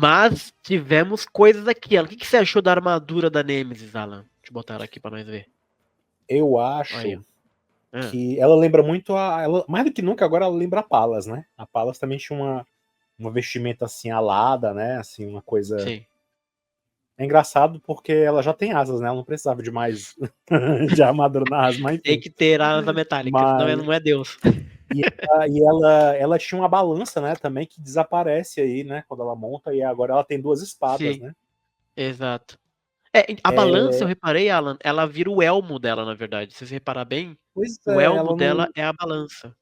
Mas tivemos coisas aqui, Alan. O que você achou da armadura da Nemesis, Alan? Deixa eu botar ela aqui pra nós ver. Eu Aí, acho ó. que ela lembra muito mais do que nunca, agora ela lembra a Palas, né? A Palas também tinha uma vestimenta assim alada, né? Assim, uma coisa. Sim. É engraçado porque ela já tem asas, né? Ela não precisava de mais de armadura na asa, mas Tem enfim. que ter asa metálica, senão ela Mas não é Deus. ela tinha uma balança, né? Também que desaparece aí, né? Quando ela monta e agora ela tem duas espadas, Sim, né? exato. A balança, eu reparei, Alan, ela vira o elmo dela, na verdade. Se você reparar bem, Pois o é, elmo ela não. dela é a balança.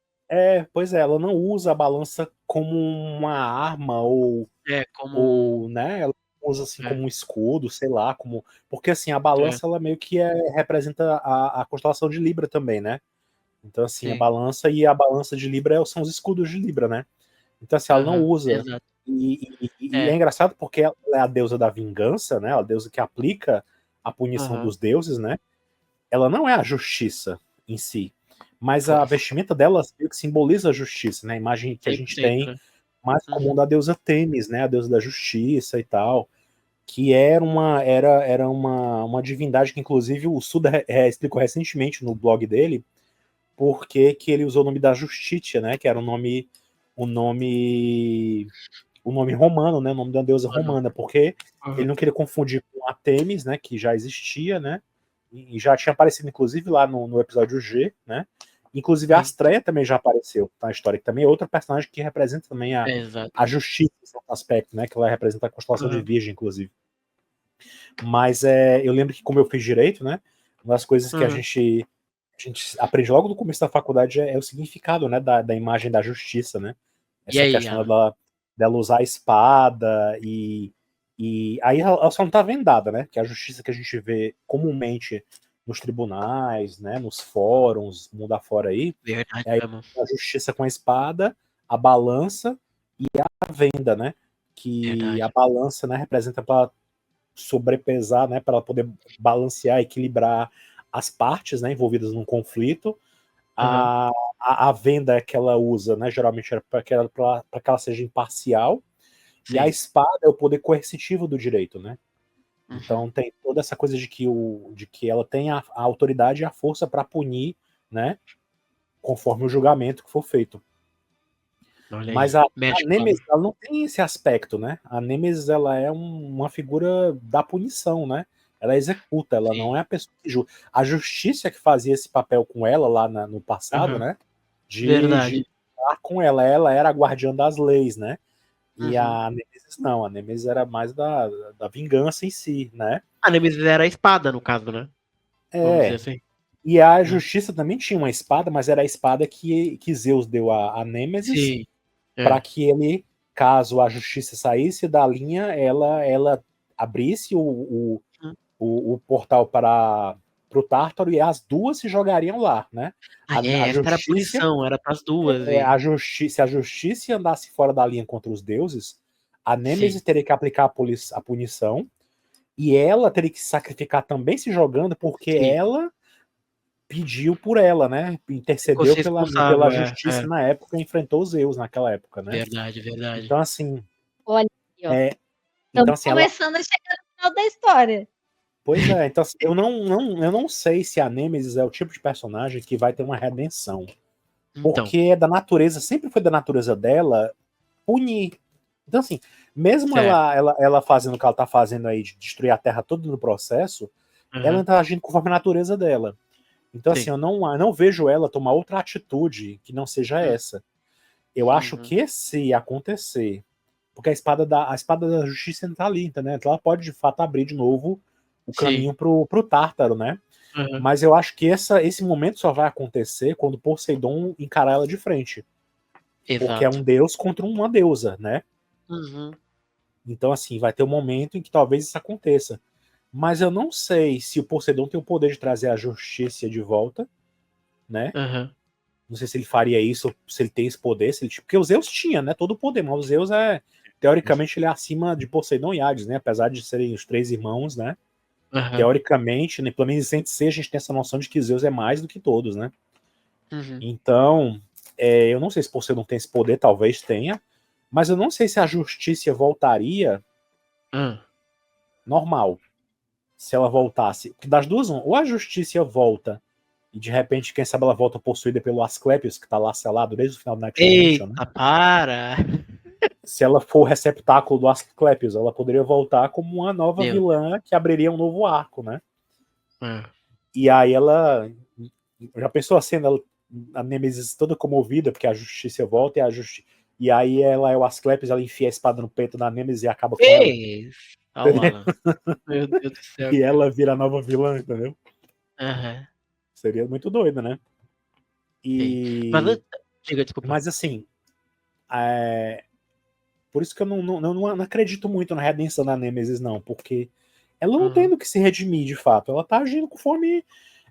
Pois é, ela não usa a balança como uma arma É, como ou, né? Ela usa assim É, como um escudo, sei lá, como. Porque assim, a é, balança ela meio que representa a constelação de Libra também, né? Então, assim, sim. a balança de Libra são os escudos de Libra, né? Então, assim, ela não Aham, usa. exato. E é É, engraçado porque ela é a deusa da vingança, né? A deusa que aplica a punição aham. dos deuses, né? Ela não é a justiça em si. Mas a Foi vestimenta dela meio que simboliza a justiça, né? A imagem que a gente 100%, tem né? mais comum Uhum. da deusa Tênis, né? A deusa da justiça e tal. Que era uma divindade que, inclusive, o Suda explicou recentemente no blog dele, porque que ele usou o nome da Justitia, né? Que era o nome, o nome romano, né? O nome da deusa Mano, romana, porque ele aham. não queria confundir com a Temis, né? Que já existia, né? E já tinha aparecido, inclusive, lá no episódio G, né? Inclusive a Sim, Astreia também já apareceu na história, que também é outra personagem que representa também a exatamente. justiça em certo aspecto, né? Que ela representa a constelação de Aham, Virgem, inclusive. Mas eu lembro que, como eu fiz direito, né? Uma das coisas que aham. a gente aprende logo no começo da faculdade é o significado, né? Da imagem da justiça, né? E Essa aí, questão Alan? dela usar a espada e aí ela só não tá vendada, né? Que a justiça que a gente vê comumente nos tribunais, né? Nos fóruns, mundo afora aí, Verdade é mesmo. a justiça com a espada, a balança e a venda, né? Que a Verdade. balança, né, representa para sobrepesar, né, para ela poder balancear, equilibrar as partes, né, envolvidas num conflito. Aham. A venda que ela usa, né, geralmente era para que ela seja imparcial, e a Sim. espada é o poder coercitivo do direito, né? Uhum. Então tem toda essa coisa de que ela tem a autoridade e a força para punir, né, conforme o julgamento que for feito. Olha Mas aí. a Mexe com ela. Nemesis, ela não tem esse aspecto, né? A Nemesis, ela é uma figura da punição, né? Ela executa, ela não Sim. é a pessoa que julga. A justiça que fazia esse papel com ela lá no passado, Aham. né? De Verdade. estar com ela era a guardiã das leis, né? E Uhum. a Nemesis não, a Nemesis era mais da vingança em si, né? A Nemesis era a espada, no caso, né? Vamos dizer É. assim. E a Hum. justiça também tinha uma espada, mas era a espada que Zeus deu a Nemesis Sim. para É. que ele, caso a justiça saísse da linha, ela abrisse Hum. o portal para o Tártaro e as duas se jogariam lá, né? Ah, A essa era a justiça, punição, era pras duas e se a justiça andasse fora da linha contra os deuses, a Nêmesis sim. teria que aplicar a punição e ela teria que se sacrificar também se jogando, porque Sim. ela pediu por ela, né? Ficou Intercedeu ser pela responsável, justiça na época, enfrentou os Zeus naquela época, né? verdade, verdade. Então, assim, Olha aí, ó. é, então, Estamos assim, ela. começando a chegar no final da história. Pois é, então assim, eu não sei se a Nemesis é o tipo de personagem que vai ter uma redenção. Então, Porque é da natureza, sempre foi da natureza dela punir. Então, assim, mesmo certo. ela fazendo o que ela tá fazendo aí, de destruir a Terra toda no processo, ela Aham. tá agindo conforme a natureza dela. Então, assim, Sim. eu não vejo ela tomar outra atitude que não seja Hum. essa. Eu acho Uhum. que se acontecer, porque a espada da justiça não tá ali, entendeu? Então ela pode de fato abrir de novo o Sim. caminho pro Tártaro, né? Aham. Mas eu acho que esse momento só vai acontecer quando Poseidon encarar ela de frente. Porque é Exato. um deus contra uma deusa, né? Uhum. Então, assim, vai ter um momento em que talvez isso aconteça. Mas eu não sei se o Poseidon tem o poder de trazer a justiça de volta, né? Aham. Não sei se ele faria isso, se ele tem esse poder, se ele, porque o Zeus tinha, né? Todo o poder, mas o Zeus teoricamente, ele é acima de Poseidon e Hades, né? Apesar de serem os três irmãos, né? Aham. Teoricamente, né? Pelo menos em C, a gente tem essa noção de que Zeus é mais do que todos, né? Uhum. Então, eu não sei se Poseidon tem esse poder, talvez tenha, Mas eu não sei se a Justiça voltaria Ah, normal. Se ela voltasse. Porque das duas, ou a Justiça volta e de repente, quem sabe ela volta possuída pelo Asclepius, que tá lá selado desde o final do Next Dimension, né? eita, para! Se ela for o receptáculo do Asclepius, ela poderia voltar como uma nova Meu vilã que abriria um novo arco, né? Ah, E aí ela. Já pensou a cena, a Nemesis toda comovida, porque a Justiça volta e aí ela é o Asclepius, ela enfia a espada no peito da Nemesis e acaba com ela. Ei! Olha o Alan. Meu Deus do céu, E cara. ela vira a nova vilã, entendeu? Aham, Seria muito doido, né? sim. Mas, E. diga, desculpa. Mas assim. Por isso que eu não acredito muito na redenção da Nemesis, não, porque ela não tem Uhum. do que se redimir de fato. Ela tá agindo conforme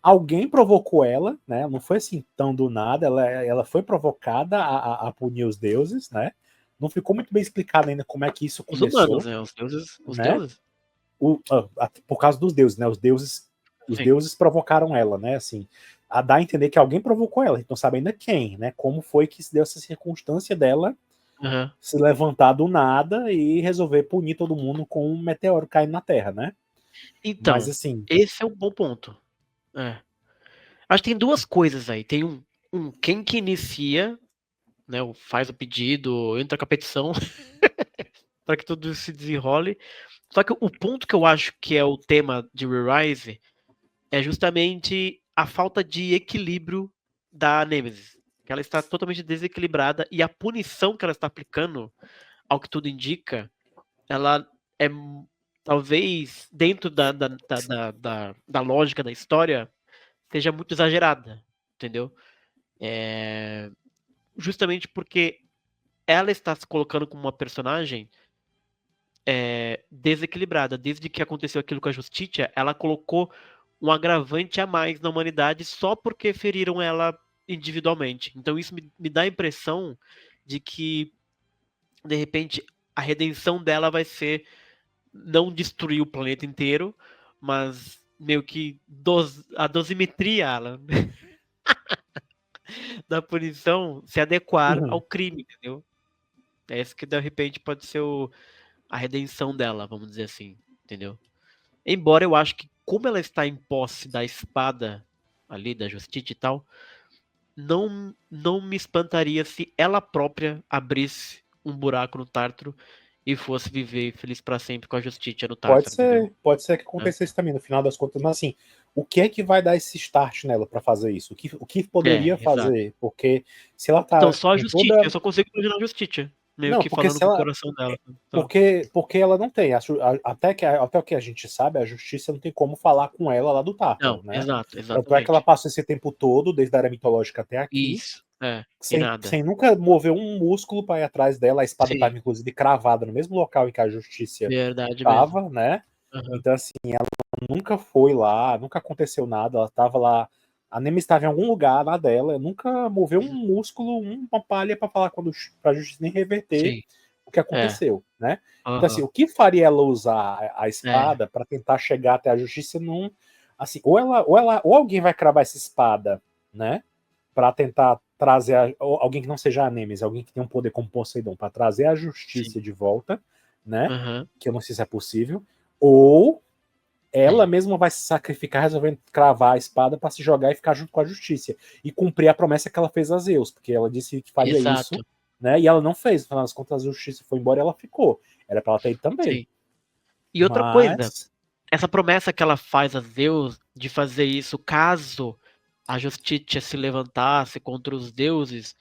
alguém provocou ela, né? Não foi assim tão do nada. Ela foi provocada a punir os deuses, né? Não ficou muito bem explicado ainda como é que isso Os humanos, começou, né? Os deuses. Os né? deuses? Por causa dos deuses, né? Os Sim. deuses provocaram ela, né? Assim, a dar a entender que alguém provocou ela. A gente não sabe ainda quem, né? Como foi que se deu essa circunstância dela Aham. se levantar do nada e resolver punir todo mundo com um meteoro caindo na Terra, né? Mas Então, assim, esse é um bom ponto. É. Acho que tem duas coisas aí. Tem quem que inicia, né? Faz o pedido, entra com a petição para que tudo se desenrole. Só que o ponto que eu acho que é o tema de Re-Rise é justamente a falta de equilíbrio da Nemesis. Que ela está totalmente desequilibrada e a punição que ela está aplicando, ao que tudo indica, ela é talvez dentro da lógica da história seja muito exagerada, entendeu? Justamente porque ela está se colocando como uma personagem desequilibrada. Desde que aconteceu aquilo com a Justiça, ela colocou um agravante a mais na humanidade só porque feriram ela individualmente. Então isso me dá a impressão de que, de repente, a redenção dela vai ser não destruir o planeta inteiro, mas meio que a dosimetria ela, da punição se adequar ao uhum. crime, entendeu? É isso que de repente pode ser a redenção dela, vamos dizer assim, entendeu? Embora eu acho que como ela está em posse da espada ali, da justiça e tal, não me espantaria se ela própria abrisse um buraco no Tártaro e fosse viver feliz para sempre com a justiça no Tártaro, entendeu? Pode ser que É, acontecesse também, no final das contas, mas assim, o que é que vai dar esse start nela para fazer isso? O que poderia exato. fazer? Porque se ela Então, tá só a com justiça, toda. eu só consigo imaginar a justiça, meio Não, que porque falando se com o ela. coração dela. Então, Porque ela não tem. Até o que a gente sabe, a justiça não tem como falar com ela lá do não, Tártaro, né? exato, Tanto é que ela exatamente. passou esse tempo todo, desde a era mitológica até aqui, Isso, e sem, nada. sem nunca mover um músculo para ir atrás dela. A espada Sim, estava, inclusive, cravada no mesmo local em que a justiça verdade mesmo. estava, né? Aham, Então, assim, ela nunca foi lá, nunca aconteceu nada, ela estava lá. A Nemesis estava em algum lugar na dela, nunca moveu um músculo, uma palha para falar com a justiça nem reverter sim, o que é, aconteceu, né? Então, assim, aham, o que faria ela usar a é, espada para tentar chegar até a justiça não. Assim, ou alguém vai cravar essa espada, né? Para tentar trazer alguém que não seja a Nemesis, alguém que tenha um poder como Poseidon, para trazer a sim, justiça de volta, né? aham, Que eu não sei se é possível. Ou ela é, mesma vai se sacrificar resolvendo cravar a espada para se jogar e ficar junto com a justiça e cumprir a promessa que ela fez a Zeus, porque ela disse que faria isso, exato, né? E ela não fez, no final das contas a justiça foi embora e ela ficou. Era para ela ter ido também. sim. E outra coisa, Mas essa promessa que ela faz a Zeus de fazer isso caso a justiça se levantasse contra os deuses,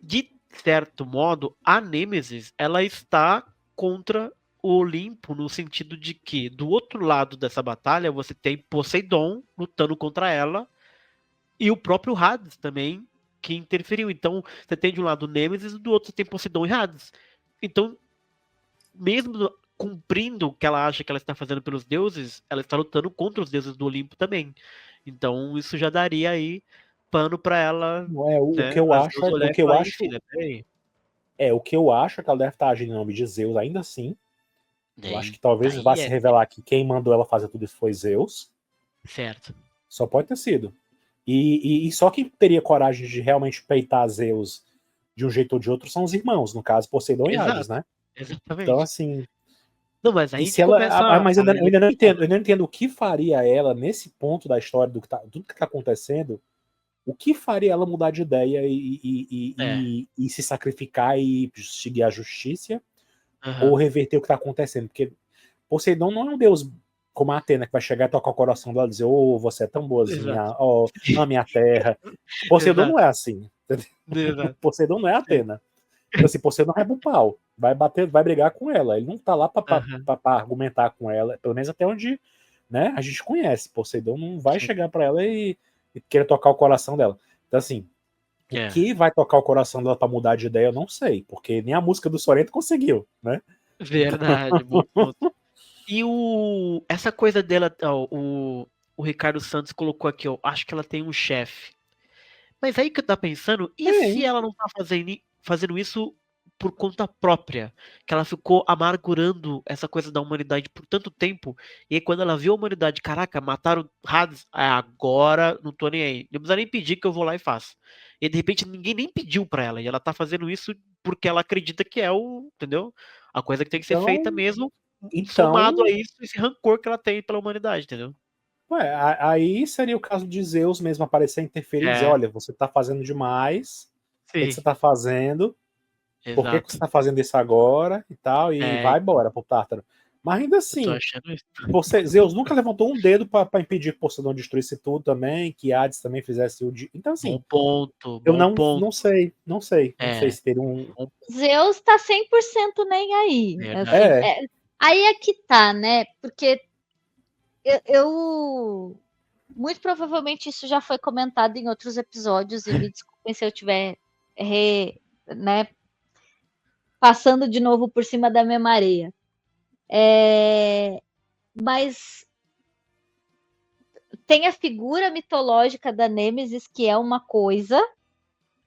de certo modo, a Nêmesis, ela está contra o Olimpo, no sentido de que, do outro lado dessa batalha, você tem Poseidon lutando contra ela, e o próprio Hades também, que interferiu. Então, você tem de um lado o Nêmesis, e do outro você tem Poseidon e Hades. Então, mesmo cumprindo o que ela acha que ela está fazendo pelos deuses, ela está lutando contra os deuses do Olimpo também. Então, isso já daria aí pano para ela, não é o né, que eu a acho, Zeus o olhar e que eu falar, enfim, acho né, peraí. o que eu acho é que ela deve estar agindo em nome de Zeus ainda assim. Eu acho que Eita, talvez vá aí se é revelar que quem mandou ela fazer tudo isso foi Zeus. certo. Só pode ter sido. E só quem teria coragem de realmente peitar Zeus de um jeito ou de outro, são os irmãos, no caso, Poseidon e Hades, Exato, né? exatamente. Então, assim, Não, mas aí e a se gente ela. começa Mas a eu ainda não entendo, eu ainda não entendo o que faria ela, nesse ponto da história, tudo que tá acontecendo, o que faria ela mudar de ideia É, e se sacrificar e seguir a justiça ou aham, reverter o que tá acontecendo? Porque Poseidon não é um deus como a Atena, que vai chegar e tocar o coração dela e dizer: Ô, você é tão exato, boazinha, ó, ame a terra. Poseidon não exato, é assim. exato. Poseidon não é É, Atena. Então, assim, Poseidon reba o pau. Vai bater, vai brigar com ela. Ele não tá lá pra aham, argumentar com ela, pelo menos até onde, né, a gente conhece. Poseidon não vai sim, chegar pra ela e querer tocar o coração dela. Então, assim, o é, que vai tocar o coração dela pra mudar de ideia, eu não sei, porque nem a música do Sorrento conseguiu, né? verdade, bom ponto. E essa coisa dela, ó, o Ricardo Santos colocou aqui, ó, acho que ela tem um chefe. Mas aí que eu tava pensando, e se Tem. ela não tá fazendo isso por conta própria? Que ela ficou amargurando essa coisa da humanidade por tanto tempo, e aí quando ela viu a humanidade, caraca, mataram Hades, agora não tô nem aí. Não precisa nem pedir que eu vou lá e faço. E de repente ninguém nem pediu pra ela, e ela tá fazendo isso porque ela acredita que é entendeu? A coisa que tem que ser feita Então, mesmo, somado a então isso, esse rancor que ela tem pela humanidade, entendeu? ué, aí seria o caso de Zeus mesmo aparecer, interferir e dizer: É, olha, você tá fazendo demais, o que, que sim, você tá fazendo? Por que, que exato. você tá fazendo isso agora? E tal, e É, vai embora pro Tártaro. Mas ainda eu tô assim, achando isso. Zeus nunca levantou um dedo pra impedir que Poseidon destruísse tudo também, que Hades também fizesse o. Então, Bom assim, ponto, eu bom ponto. não sei É, se teria um. bom, Zeus tá 100% nem aí. Assim, verdade. É, aí é que tá, né? Porque eu muito provavelmente isso já foi comentado em outros episódios, e me desculpem se eu estiver né, passando de novo por cima da minha areia. Mas tem a figura mitológica da Nêmesis, que é uma coisa,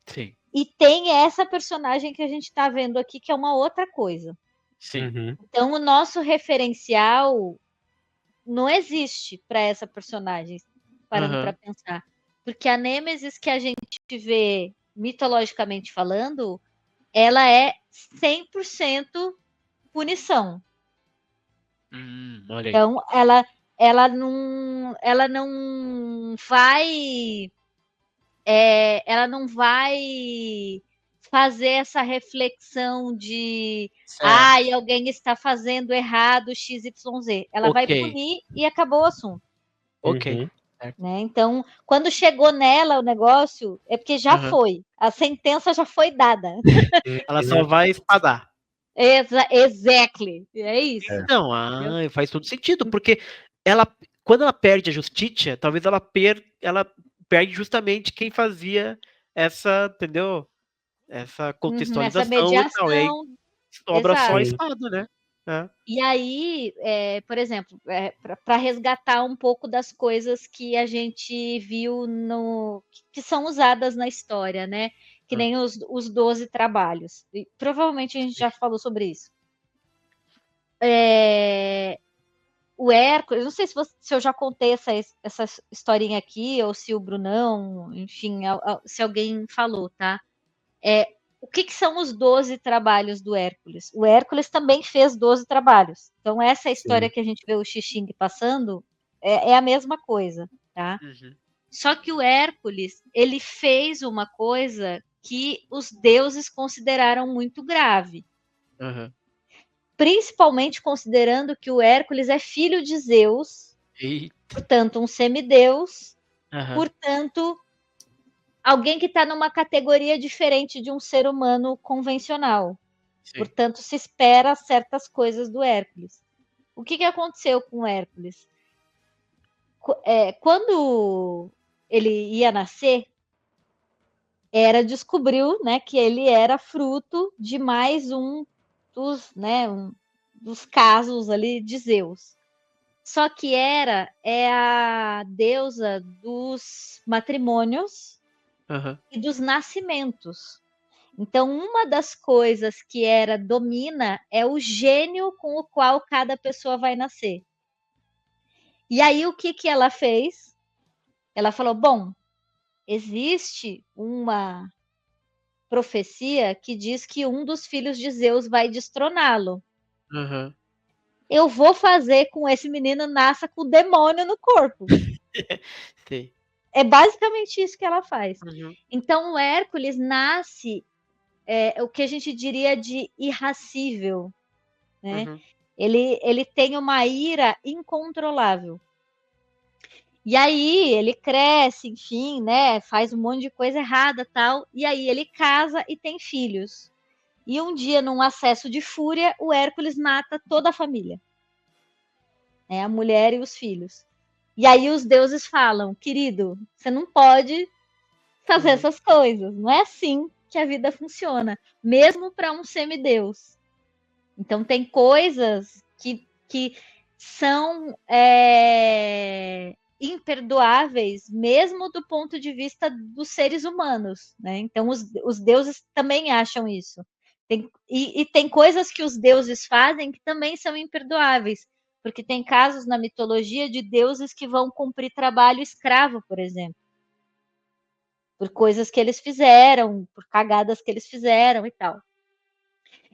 Sim, e tem essa personagem que a gente está vendo aqui, que é uma outra coisa. sim. uhum, Então, o nosso referencial não existe para essa personagem, parando para Aham. pensar. Porque a Nêmesis que a gente vê mitologicamente falando, ela é 100% punição. Olha aí. Então, ela não vai fazer essa reflexão de Certo. alguém está fazendo errado XYZ. Ela vai Ok, punir e acabou o assunto. ok. uhum. Certo. Né? Então, quando chegou nela o negócio, é porque já Aham. foi. A sentença já foi dada. Ela só vai espadar. Exactly. É isso. Então, Entendeu? faz todo sentido, porque ela, quando ela perde a justiça, talvez ela perde justamente quem fazia essa, entendeu? Essa Uhum, essa contextualização e tal. E aí mediação, sobra só a exato. Sim. espada, né? É. E aí, por exemplo, para resgatar um pouco das coisas que a gente viu que são usadas na história, né? Que Hum, nem os 12 trabalhos. E provavelmente a gente já falou sobre isso. O Hércules, não sei se eu já contei essa historinha aqui, ou se o Brunão, enfim, se alguém falou, tá? O que são os 12 trabalhos do Hércules? O Hércules também fez 12 trabalhos. Então, essa história Sim. que a gente vê o Xixing passando é a mesma coisa, tá? uhum. Só que o Hércules, ele fez uma coisa que os deuses consideraram muito grave. Aham. Principalmente considerando que o Hércules é filho de Zeus, Eita. portanto, um semideus, Aham. portanto, alguém que está numa categoria diferente de um ser humano convencional. Sim. Portanto, se espera certas coisas do Hércules. O que aconteceu com o Hércules? Quando ele ia nascer, descobriu, né, que ele era fruto de mais dos casos ali de Zeus. Só que é a deusa dos matrimônios Aham. e dos nascimentos. Então, uma das coisas que domina é o gênio com o qual cada pessoa vai nascer. E aí, o que ela fez? Ela falou: bom, existe uma profecia que diz que um dos filhos de Zeus vai destroná-lo. Aham. Eu vou fazer com esse menino nasça com o demônio no corpo. Sim. É basicamente isso que ela faz. Uhum. Então o Hércules nasce o que a gente diria de irracível, né? Uhum. Ele tem uma ira incontrolável. E aí ele cresce, enfim, né? Faz um monte de coisa errada, tal. E aí ele casa e tem filhos. E um dia, num acesso de fúria, o Hércules mata toda a família, né? A mulher e os filhos. E aí os deuses falam, querido, você não pode fazer Uhum. essas coisas. Não é assim que a vida funciona, mesmo para um semideus. Então tem coisas que são imperdoáveis, mesmo do ponto de vista dos seres humanos, né? Então os deuses também acham isso. E tem coisas que os deuses fazem que também são imperdoáveis, porque tem casos na mitologia de deuses que vão cumprir trabalho escravo, por exemplo, por coisas que eles fizeram, por cagadas que eles fizeram e tal.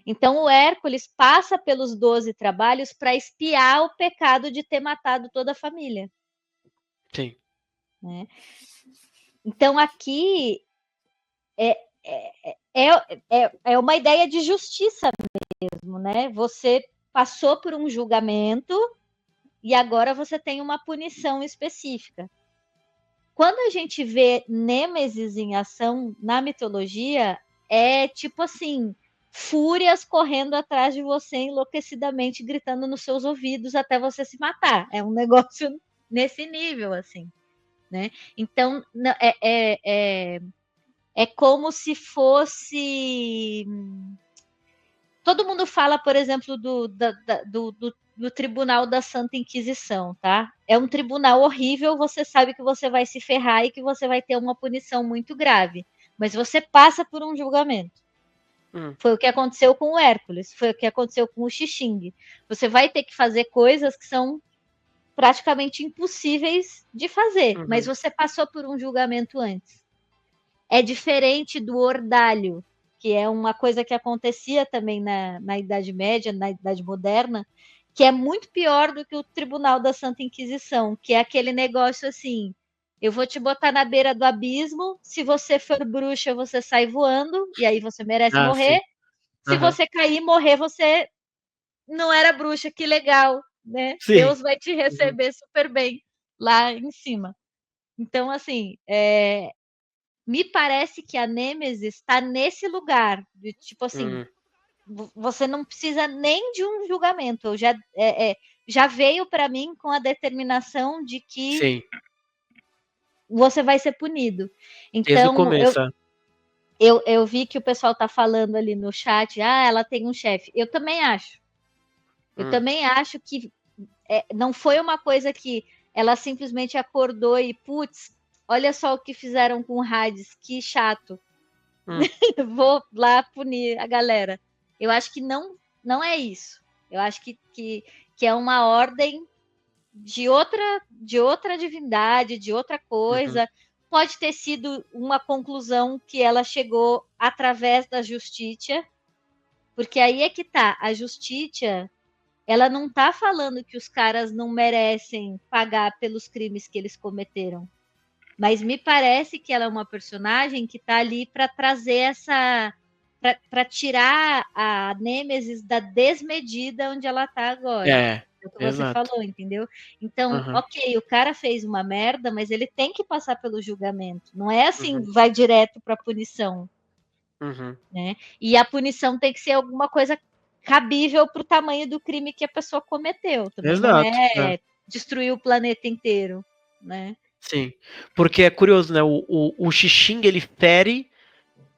Então o Hércules passa pelos 12 trabalhos para expiar o pecado de ter matado toda a família. Sim. Né? Então aqui é uma ideia de justiça mesmo, né? Você passou por um julgamento e agora você tem uma punição específica. Quando a gente vê Nêmesis em ação na mitologia, é tipo assim, fúrias correndo atrás de você enlouquecidamente, gritando nos seus ouvidos até você se matar. É um negócio nesse nível, assim, né? Então, é como se fosse... Todo mundo fala, por exemplo, do Tribunal da Santa Inquisição, tá? É um tribunal horrível, você sabe que você vai se ferrar e que você vai ter uma punição muito grave, mas você passa por um julgamento. Foi o que aconteceu com o Hércules, foi o que aconteceu com o Xixing. Você vai ter que fazer coisas que são praticamente impossíveis de fazer, mas você passou por um julgamento antes. É diferente do ordalho, que é uma coisa que acontecia também na Idade Média, na Idade Moderna, que é muito pior do que o Tribunal da Santa Inquisição, que é aquele negócio assim, eu vou te botar na beira do abismo, se você for bruxa, você sai voando, e aí você merece morrer. Sim. Se você cair e morrer, você não era bruxa, que legal, né? Sim. Deus vai te receber super bem lá em cima. Então, assim, me parece que a Nêmesis está nesse lugar, de tipo assim, você não precisa nem de um julgamento, já veio para mim com a determinação de que Sim. você vai ser punido. Desde o Então, começo. eu vi que o pessoal está falando ali no chat, ela tem um chefe. Eu também acho. Eu também acho que não foi uma coisa que ela simplesmente acordou e, putz, olha só o que fizeram com o Hades, que chato. Vou lá punir a galera. Eu acho que não é isso. Eu acho que é uma ordem de outra divindade, de outra coisa. Pode ter sido uma conclusão que ela chegou através da Justiça, porque aí é que tá. A Justiça, ela não tá falando que os caras não merecem pagar pelos crimes que eles cometeram. Mas me parece que ela é uma personagem que está ali para trazer essa. Para tirar a Nêmesis da desmedida onde ela está agora. É o que você falou, entendeu? Então, ok, o cara fez uma merda, mas ele tem que passar pelo julgamento. Não é assim, vai direto para a punição. Né? E a punição tem que ser alguma coisa cabível para o tamanho do crime que a pessoa cometeu. Também não é destruir o planeta inteiro, né? Sim, porque é curioso, né? O Xixing, ele fere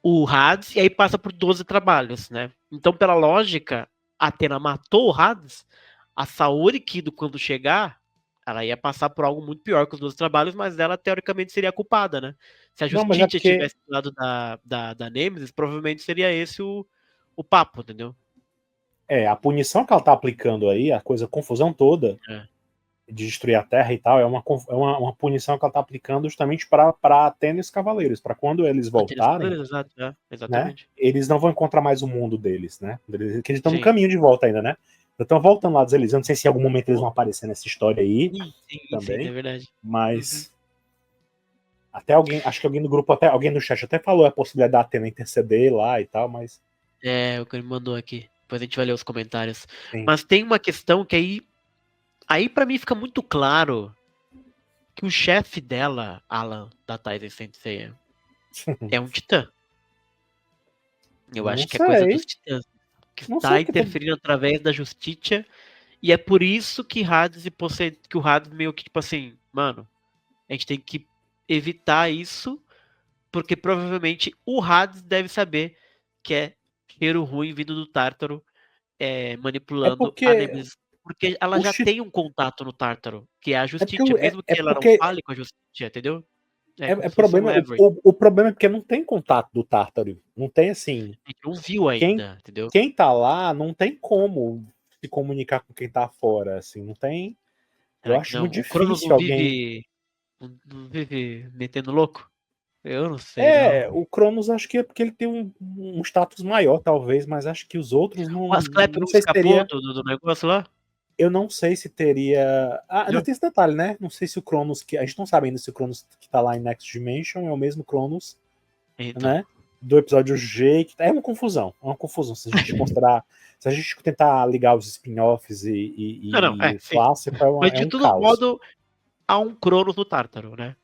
o Hades e aí passa por 12 trabalhos, né? Então, pela lógica, a Athena matou o Hades, a Saori Kido, quando chegar, ela ia passar por algo muito pior que os 12 trabalhos, mas ela, teoricamente, seria a culpada, né? Se a Justiça tivesse do lado da Nemesis, provavelmente seria esse o papo, entendeu? A punição que ela tá aplicando aí, a confusão toda, de destruir a Terra e tal, é uma punição que ela tá aplicando justamente para Atena e os Cavaleiros, para quando eles voltarem, Exato, né, exatamente. eles não vão encontrar mais o mundo deles, né? Que eles estão no Sim. caminho de volta ainda, né? Então voltando lá dos Elíseos, eu não sei se em algum momento eles vão aparecer nessa história aí também, Sim, é verdade. mas até alguém, acho que alguém no grupo, até alguém no chat até falou a possibilidade da Atena interceder lá e tal, mas É, o que ele mandou aqui. Depois a gente vai ler os comentários. sim. Mas tem uma questão que aí para mim fica muito claro que o chefe dela, Alan, da Tyson Sensei, é um titã. Eu Não acho que é coisa dos sei, titãs. Que não sei está porque interferindo através da justiça. E é por isso que Hades e que o Hades meio que, tipo assim, mano, a gente tem que evitar isso, porque provavelmente o Hades deve saber que é cheiro ruim vindo do Tártaro, é manipulando a porque Nemesis. Porque ela o já Chi- tem um contato no Tártaro, que é a é porque, Justiça, mesmo é que ela não porque fale com a Justiça, entendeu? É é como se fosse um problema, leverage. o problema é porque não tem contato do Tártaro, não tem assim, A gente não viu quem ainda, entendeu? quem tá lá não tem como se comunicar com quem tá fora, assim, não tem. Eu Será que acho não? muito O Cronos difícil alguém. não vive metendo louco? Eu não sei, não. O Cronos acho que é porque ele tem um status maior, talvez, mas acho que os outros O Asclepio não não sei se escapou teria. do negócio lá? Eu não sei se teria. Ah, ainda Entendeu? tem esse detalhe, né? Não sei se o Cronos. A gente não sabe ainda se o Cronos que tá lá em Next Dimension é o mesmo Cronos, Então. né? Do episódio G. É uma confusão. É uma confusão. Se a gente considerar. Se a gente tentar ligar os spin-offs Não, e o sim. clássico, Mas é de um todo caos. modo, há um Cronos no Tártaro, né?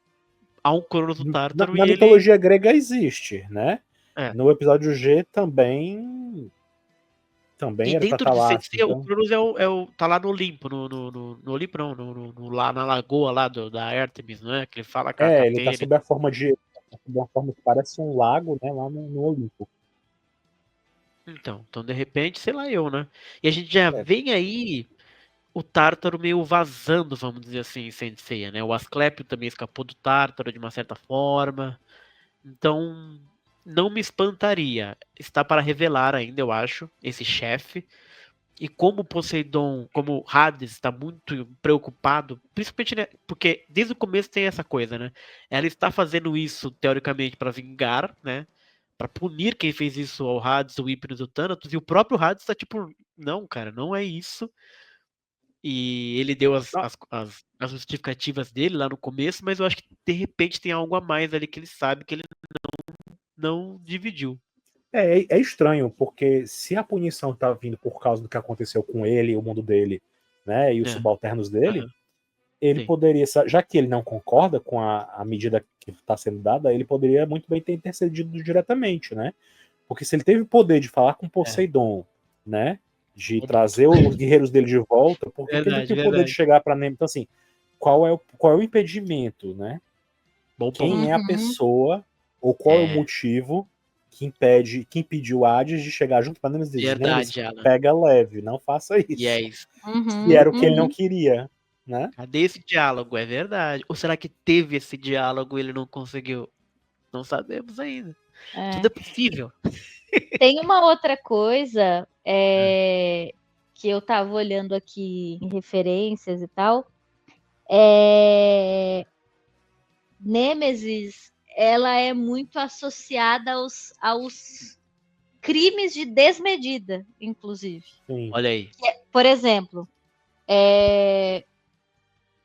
Há um Cronos no Na, Tártaro na e ele. mitologia grega existe, né? É. No episódio G também E era pra dentro estar de lá, assim, CC, o então. Cronos tá lá no Olimpo, no Olimpo não, lá na lagoa lá da Artemis, não é? Que ele fala com a Ele tá Catena. sob a forma de. Sob uma forma que parece um lago, né? Lá no Olimpo. Então, de repente, sei lá eu, né? E a gente já É, vem aí o Tártaro meio vazando, vamos dizer assim, em Saint Seiya, né? O Asclepio também escapou do Tártaro de uma certa forma. Então, não me espantaria. Está para revelar ainda, eu acho, esse chefe. E como Poseidon, como Hades está muito preocupado, principalmente, né, porque desde o começo tem essa coisa, né? Ela está fazendo isso, teoricamente, para vingar, né? Para punir quem fez isso ao Hades, o Hypnos e o Thanatos, e o próprio Hades está tipo, não, cara, não é isso. E ele deu não, as justificativas dele lá no começo, mas eu acho que de repente tem algo a mais ali que ele sabe que ele não dividiu. é estranho, porque se a punição tá vindo por causa do que aconteceu com ele, o mundo dele, né? E os É, subalternos dele, aham, ele sim. poderia, já que ele não concorda com a medida que está sendo dada, ele poderia muito bem ter intercedido diretamente, né? Porque se ele teve o poder de falar com É, Poseidon, né? De todo mundo. trazer os guerreiros dele de volta, por que ele não Verdade, tem o poder de verdade. chegar para Nemo? Então, assim, qual é o impedimento, né? Bom Quem ponto. é a Uhum. pessoa, ou qual é o É, motivo que impediu Hades de chegar junto para Nemesis e dizer, Nemesis, verdade, Alan. pega leve, não faça E é isso. isso. E Uhum. era o que ele não Uhum. queria, né? Cadê esse diálogo? É verdade. Ou será que teve esse diálogo e ele não conseguiu? Não sabemos ainda. Tudo é É. possível. Tem uma outra coisa que eu estava olhando aqui em referências e tal. Nêmesis, ela é muito associada aos crimes de desmedida, inclusive. Sim, Olha aí. Por exemplo,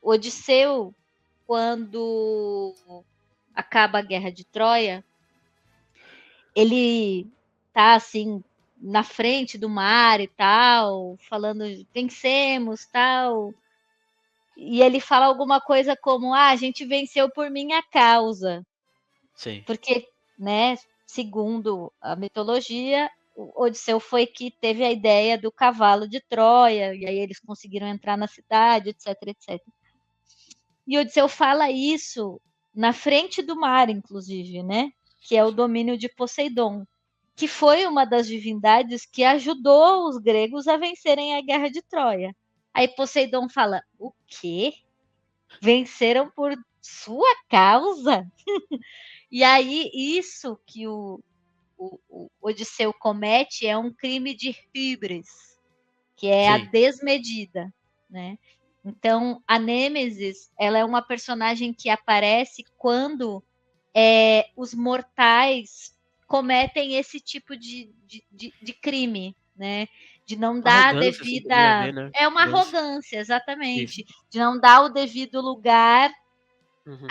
Odisseu, quando acaba a Guerra de Troia, ele tá assim na frente do mar e tal, falando vencemos, tal. E ele fala alguma coisa como: "Ah, a gente venceu por minha causa". Sim. Porque, né, segundo a mitologia, o Odisseu foi que teve a ideia do cavalo de Troia, e aí eles conseguiram entrar na cidade, etc, etc. E Odisseu fala isso na frente do mar, inclusive, né? Que é o domínio de Poseidon, que foi uma das divindades que ajudou os gregos a vencerem a guerra de Troia. Aí Poseidon fala: o quê? Venceram por sua causa? E aí, isso que o Odisseu comete é um crime de hybris, que é a Sim. desmedida, né? Então, a Nêmesis, ela é uma personagem que aparece quando os mortais cometem esse tipo de crime, né? De não dar a Arrogância, assim, também a ver, devida. né? É uma Arrogância. arrogância, Isso. exatamente. De não dar o devido lugar Uhum,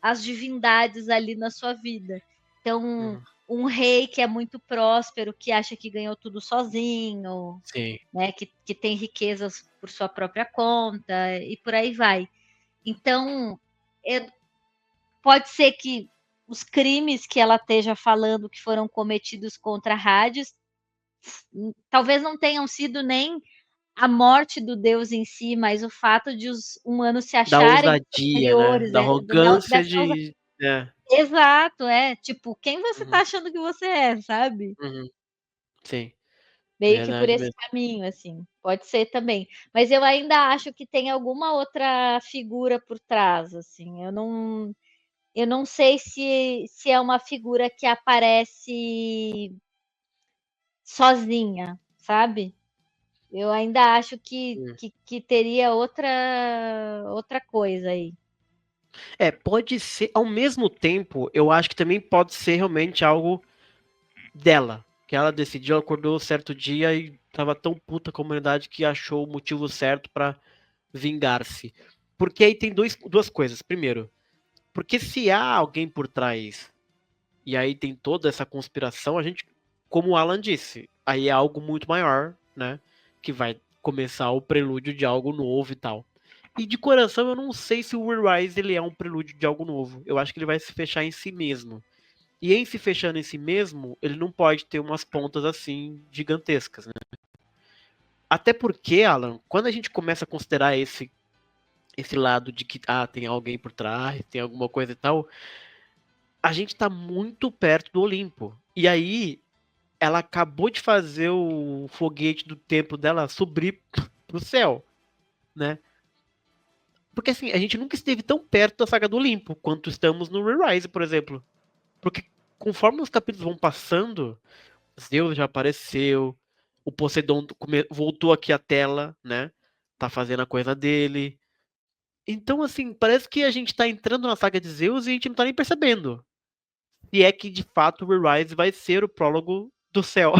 às divindades ali na sua vida. Então, uhum. um rei que é muito próspero, que acha que ganhou tudo sozinho, Sim. né? Que tem riquezas por sua própria conta e por aí vai. Então, pode ser que os crimes que ela esteja falando que foram cometidos contra Hades, talvez não tenham sido nem a morte do deus em si, mas o fato de os humanos se Da acharem ousadia, né? superiores, Da arrogância dessa de. É. exato, tipo, quem você Uhum, tá achando que você é, sabe? uhum. Sim, Meio que por verdade esse mesmo. caminho, assim, pode ser também. Mas eu ainda acho que tem alguma outra figura por trás, assim. Eu não sei se é uma figura que aparece sozinha, sabe? Eu ainda acho que, Hum. que, que teria outra coisa aí. É, pode ser. Ao mesmo tempo, eu acho que também pode ser realmente algo dela. Que ela decidiu, acordou certo dia e tava tão puta com a humanidade que achou o motivo certo pra vingar-se. Porque aí tem duas coisas. Primeiro, porque se há alguém por trás e aí tem toda essa conspiração, a gente, como o Alan disse, aí é algo muito maior, né? Que vai começar o prelúdio de algo novo e tal. E de coração eu não sei se o Rise ele é um prelúdio de algo novo. Eu acho que ele vai se fechar em si mesmo. E em se fechando em si mesmo, ele não pode ter umas pontas assim gigantescas, né? Até porque, Alan, quando a gente começa a considerar esse lado de que tem alguém por trás, tem alguma coisa e tal, a gente tá muito perto do Olimpo. E aí ela acabou de fazer o foguete do templo dela subir pro céu, né? Porque assim, a gente nunca esteve tão perto da saga do Olimpo quanto estamos no Re-Rise, por exemplo. Porque conforme os capítulos vão passando, Zeus já apareceu, o Poseidon voltou aqui à tela, né? Tá fazendo a coisa dele. Então, assim, parece que a gente tá entrando na saga de Zeus e a gente não tá nem percebendo. E é que, de fato, o Re-Rise vai ser o prólogo do céu,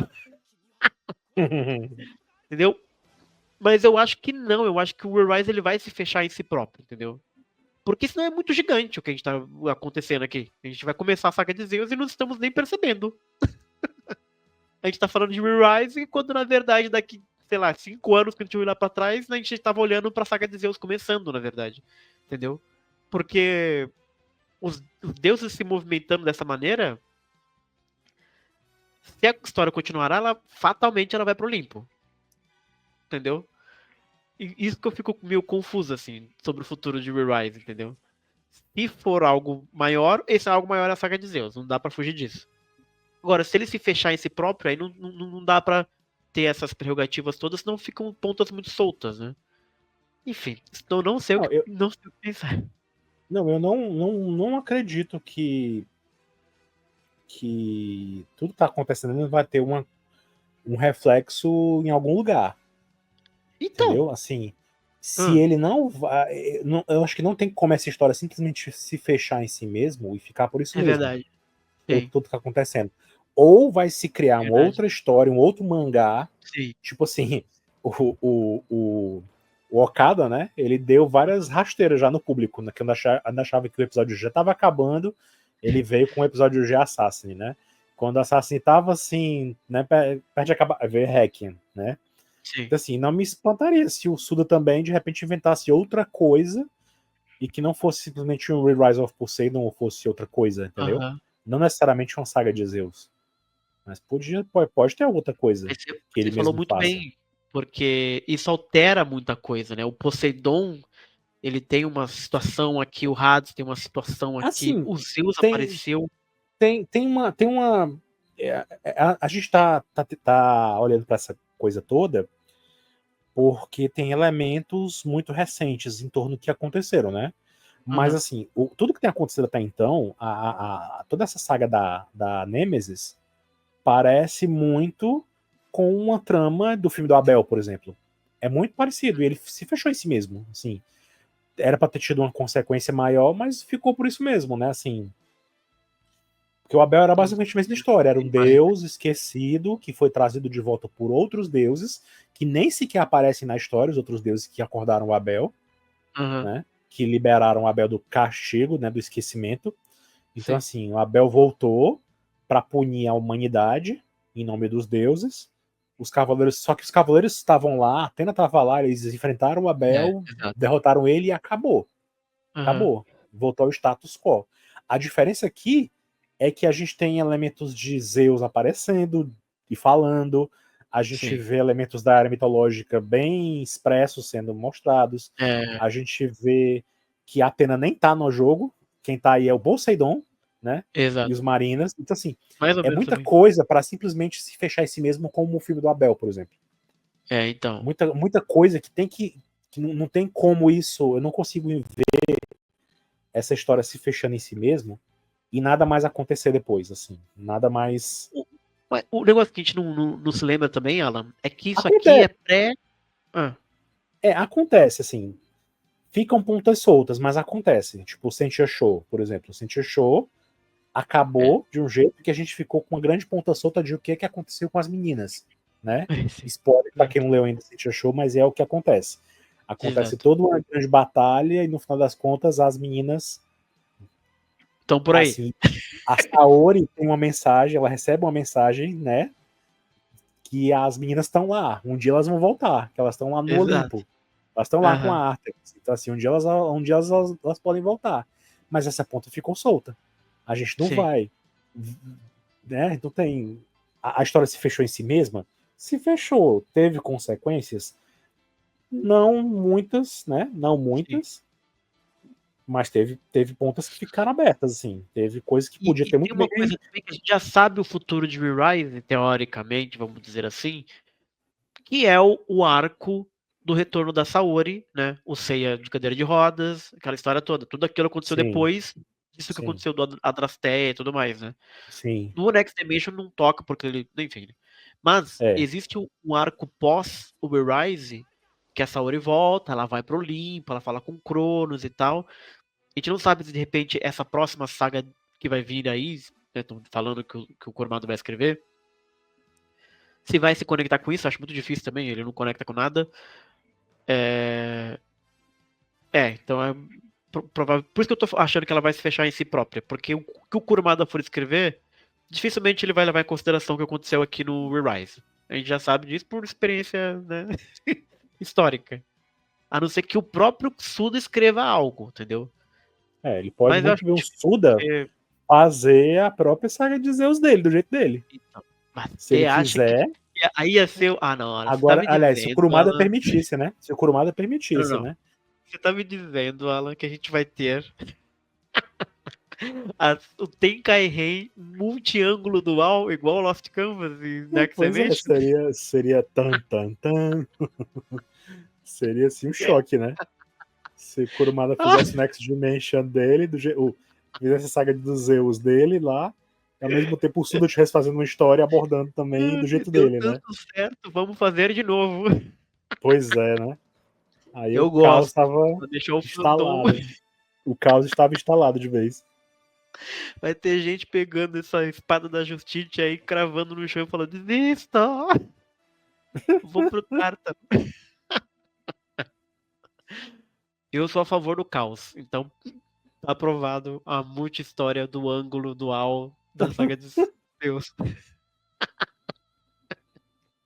entendeu? Mas eu acho que não, eu acho que o Re-Rise ele vai se fechar em si próprio, entendeu? Porque senão é muito gigante o que a gente tá acontecendo aqui. A gente vai começar a saga de Zeus e não estamos nem percebendo. A gente tá falando de Re-Rise, quando na verdade daqui, sei lá, 5 anos que a gente olhar pra trás, a gente tava olhando pra saga de Zeus começando, na verdade. Entendeu? Porque os deuses se movimentando dessa maneira, se a história continuará, ela fatalmente ela vai pro Olimpo. Entendeu? E isso que eu fico meio confuso, assim, sobre o futuro de Re-Rise, entendeu? Se for algo maior, esse algo maior é a saga de Zeus, não dá pra fugir disso. Agora, se ele se fechar em si próprio, aí não dá pra ter essas prerrogativas todas, senão ficam pontas muito soltas, né? Enfim, eu não sei o Não, que, não sei o que pensar. não, eu não acredito que tudo que tá acontecendo vai ter um reflexo em algum lugar, Então, entendeu? Assim, se ah, ele não vai. Eu acho que não tem como essa história simplesmente se fechar em si mesmo e ficar por isso é mesmo, verdade. Sim, tudo que tá acontecendo. Ou vai se criar uma verdade. outra história, um outro mangá, Sim. tipo assim, o, o, o, o Okada, né? Ele deu várias rasteiras já no público, né? Que eu achava que o episódio já estava acabando, ele veio com o episódio G Assassin, né? Quando o Assassin tava assim, né? Perto de acabar, veio Requiem, né? Sim. Então, assim, não me espantaria se o Suda também de repente inventasse outra coisa e que não fosse simplesmente um Re-Rise of Poseidon ou fosse outra coisa, entendeu? Aham. Não necessariamente uma saga de Zeus. Mas pode ter outra coisa Mas Você, que ele você falou mesmo muito faça. bem, porque isso altera muita coisa, né? O Poseidon, ele tem uma situação aqui, o Hades tem uma situação aqui, Assim, o Zeus tem, apareceu. tem uma. A gente tá olhando para essa coisa toda porque tem elementos muito recentes em torno do que aconteceram, né? Mas Aham. assim, tudo que tem acontecido até então, toda essa saga da Nemesis parece muito com uma trama do filme do Abel, por exemplo. É muito parecido, e ele se fechou em si mesmo, assim. Era pra ter tido uma consequência maior, mas ficou por isso mesmo, né, assim. Porque o Abel era basicamente a mesma história, era um deus esquecido que foi trazido de volta por outros deuses, que nem sequer aparecem na história, os outros deuses que acordaram o Abel, Aham, né, que liberaram o Abel do castigo, né, do esquecimento. Então, sim. assim, o Abel voltou para punir a humanidade em nome dos deuses. Os cavaleiros, só que os cavaleiros estavam lá, Atena estava lá, eles enfrentaram o Abel, Exato. derrotaram ele e acabou. Aham, Acabou. Voltou ao status quo. A diferença aqui é que a gente tem elementos de Zeus aparecendo e falando, a gente sim. vê elementos da era mitológica bem expressos sendo mostrados, É, a gente vê que a Atena nem tá no jogo, quem tá aí é o Poseidon, né? E os exato. Marinas. Então, assim, Mais ou é menos muita também. coisa para simplesmente se fechar em si mesmo, como o filme do Abel, por exemplo. Então. Muita coisa que tem que não tem como isso, eu não consigo ver essa história se fechando em si mesmo e nada mais acontecer depois, assim. Nada mais. O negócio que a gente não se lembra também, Alan, é que isso aqui Acontece. é pré. Ah, Acontece, assim. Ficam pontas soltas, mas acontece. Tipo, o Sentia Show, por exemplo. O Sentia Show é. acabou de um jeito que a gente ficou com uma grande ponta solta de o que aconteceu com as meninas, né? Sim. Spoiler pra quem não leu ainda Sentia Show, mas é o que acontece. Acontece Exato. toda uma grande batalha e no final das contas as meninas, Então por aí. assim, a Saori tem uma mensagem, ela recebe uma mensagem, né? Que as meninas estão lá. Um dia elas vão voltar, que elas estão lá no Exato. Olimpo. Elas estão lá com Aham. a Artemis. Então, assim, um dia elas podem voltar. Mas essa ponta ficou solta. A gente não Sim. vai. Né? Não tem. A história se fechou em si mesma? Se fechou. Teve consequências? Não muitas, né? Não Sim. muitas. Mas teve pontas que ficaram abertas, assim. Teve coisas que podia E ter tem muito uma bem. coisa também que a gente já sabe o futuro de Re-Rise, teoricamente, vamos dizer assim, que é o arco do retorno da Saori, né? O Seiya de cadeira de rodas, aquela história toda. Tudo aquilo aconteceu Sim, depois disso que sim, aconteceu do Adrasteia e tudo mais, né? sim. No Next Dimension não toca porque ele, enfim. Né? Mas É, existe um arco pós o Rise que a Saori volta, ela vai pro Olimpo, ela fala com o Cronos e tal. A gente não sabe se de repente essa próxima saga que vai vir aí, né, estão falando que o Cormado vai escrever, se vai se conectar com isso, acho muito difícil também, ele não conecta com nada. É, então é provável. Por isso que eu tô achando que ela vai se fechar em si própria, porque o que o Kurumada for escrever, dificilmente ele vai levar em consideração o que aconteceu aqui no Re-Rise. A gente já sabe disso por experiência, né, histórica. A não ser que o próprio Suda escreva algo, entendeu? ele pode Mas eu acho muito ver que o tipo, Suda é, fazer a própria saga de Zeus dele, do jeito dele. então, mas Se ele você acha que quiser. aí ia ser. Ah, não, Alan, você tá Agora, me aliás, se o dizendo, Kurumada Alan. permitisse, né? Se o Kurumada Não, permitisse, não. né? Você tá me dizendo, Alan, que a gente vai ter o Tenkairen multi-ângulo dual, igual Lost Canvas e Next Pois é, Dimension? seria tan, tan, tan. Seria assim um choque, né? Se o Kurumada fizesse o Next Dimension dele, fizesse a saga dos Zeus dele lá, e ao mesmo tempo o Suda estivesse fazendo uma história abordando também do jeito Deu dele, né? tanto certo, vamos fazer de novo. Pois é, né? Aí o Eu caos gosto. estava Pra deixar o fandom. instalado. O caos estava instalado de vez. Vai ter gente pegando essa espada da justiça aí, cravando no chão e falando: desista! Vou pro Tártaro. Eu sou a favor do caos, então tá aprovado a multi-história do ângulo dual da saga de Deus.